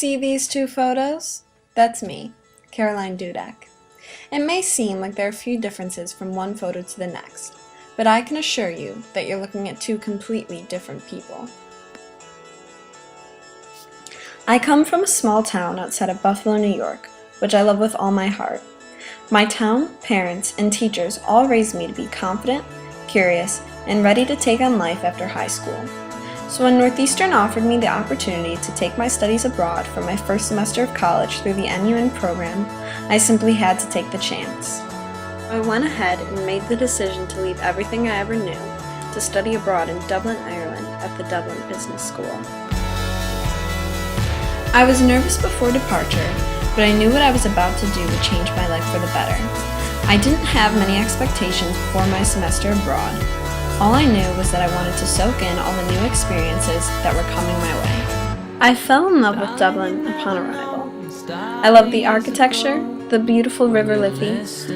See these two photos? That's me, Caroline Dudeck. It may seem like there are a few differences from one photo to the next, but I can assure you that you're looking at two completely different people. I come from a small town outside of Buffalo, New York, which I love with all my heart. My town, parents, and teachers all raised me to be confident, curious, and ready to take on life after high school. So when Northeastern offered me the opportunity to take my studies abroad for my first semester of college through the NUN program, I simply had to take the chance. I went ahead and made the decision to leave everything I ever knew to study abroad in Dublin, Ireland at the Dublin Business School. I was nervous before departure, but I knew what I was about to do would change my life for the better. I didn't have many expectations before my semester abroad. All I knew was that I wanted to soak in all the new experiences that were coming my way. I fell in love with Dublin upon arrival. I loved the architecture, the beautiful river Liffey,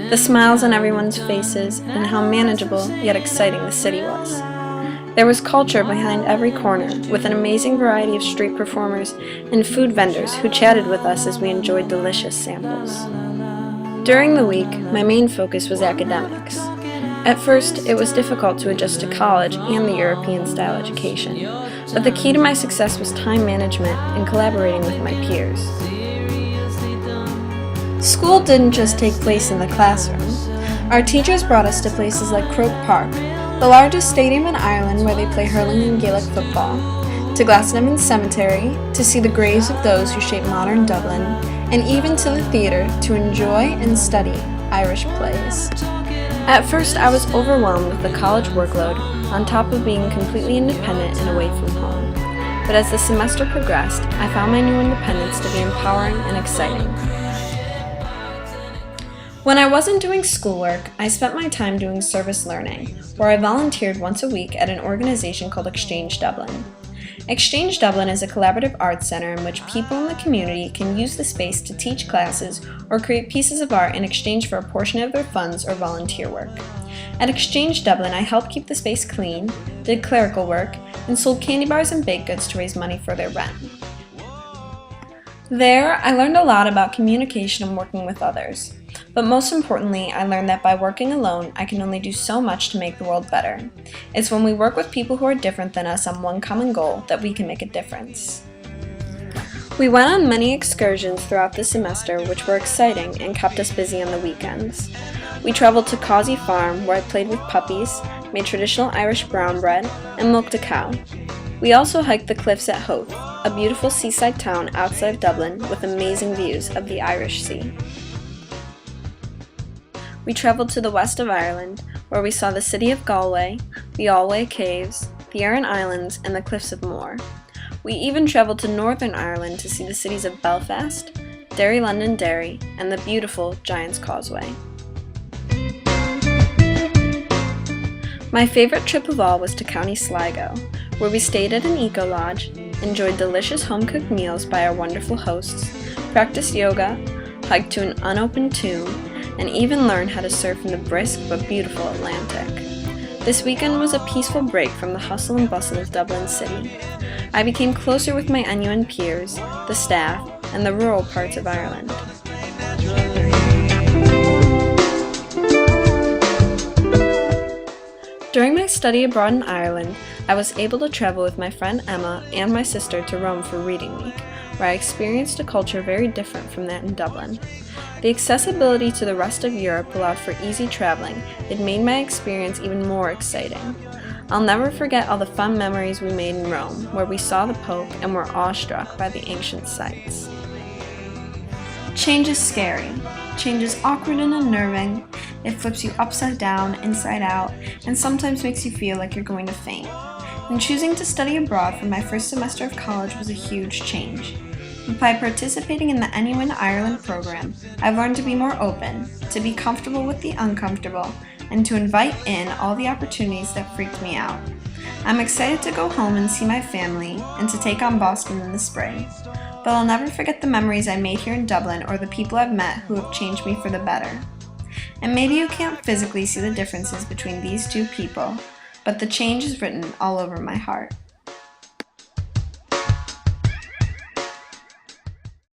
the smiles on everyone's faces, and how manageable yet exciting the city was. There was culture behind every corner, with an amazing variety of street performers and food vendors who chatted with us as we enjoyed delicious samples. During the week, my main focus was academics. At first, it was difficult to adjust to college and the European-style education, but the key to my success was time management and collaborating with my peers. School didn't just take place in the classroom. Our teachers brought us to places like Croke Park, the largest stadium in Ireland where they play hurling and Gaelic football, to Glasnevin Cemetery to see the graves of those who shaped modern Dublin, and even to the theatre to enjoy and study Irish plays. At first, I was overwhelmed with the college workload, on top of being completely independent and away from home. But as the semester progressed, I found my new independence to be empowering and exciting. When I wasn't doing schoolwork, I spent my time doing service learning, where I volunteered once a week at an organization called Exchange Dublin. Exchange Dublin is a collaborative arts center in which people in the community can use the space to teach classes or create pieces of art in exchange for a portion of their funds or volunteer work. At Exchange Dublin, I helped keep the space clean, did clerical work, and sold candy bars and baked goods to raise money for their rent. There, I learned a lot about communication and working with others. But most importantly, I learned that by working alone, I can only do so much to make the world better. It's when we work with people who are different than us on one common goal that we can make a difference. We went on many excursions throughout the semester, which were exciting and kept us busy on the weekends. We traveled to Causey Farm, where I played with puppies, made traditional Irish brown bread, and milked a cow. We also hiked the cliffs at Howth, a beautiful seaside town outside of Dublin with amazing views of the Irish Sea. We traveled to the west of Ireland, where we saw the city of Galway, the Allway Caves, the Aran Islands, and the Cliffs of Moher. We even traveled to Northern Ireland to see the cities of Belfast, Derry Londonderry, and the beautiful Giant's Causeway. My favorite trip of all was to County Sligo, where we stayed at an eco-lodge, enjoyed delicious home-cooked meals by our wonderful hosts, practiced yoga, hiked to an unopened tomb, and even learn how to surf in the brisk but beautiful Atlantic. This weekend was a peaceful break from the hustle and bustle of Dublin City. I became closer with my NUN peers, the staff, and the rural parts of Ireland. During my study abroad in Ireland, I was able to travel with my friend Emma and my sister to Rome for Reading Week, where I experienced a culture very different from that in Dublin. The accessibility to the rest of Europe allowed for easy traveling. It made my experience even more exciting. I'll never forget all the fun memories we made in Rome, where we saw the Pope and were awestruck by the ancient sites. Change is scary. Change is awkward and unnerving. It flips you upside down, inside out, and sometimes makes you feel like you're going to faint. And choosing to study abroad for my first semester of college was a huge change. By participating in the NUN Ireland program, I've learned to be more open, to be comfortable with the uncomfortable, and to invite in all the opportunities that freaked me out. I'm excited to go home and see my family, and to take on Boston in the spring. But I'll never forget the memories I made here in Dublin or the people I've met who have changed me for the better. And maybe you can't physically see the differences between these two people, but the change is written all over my heart.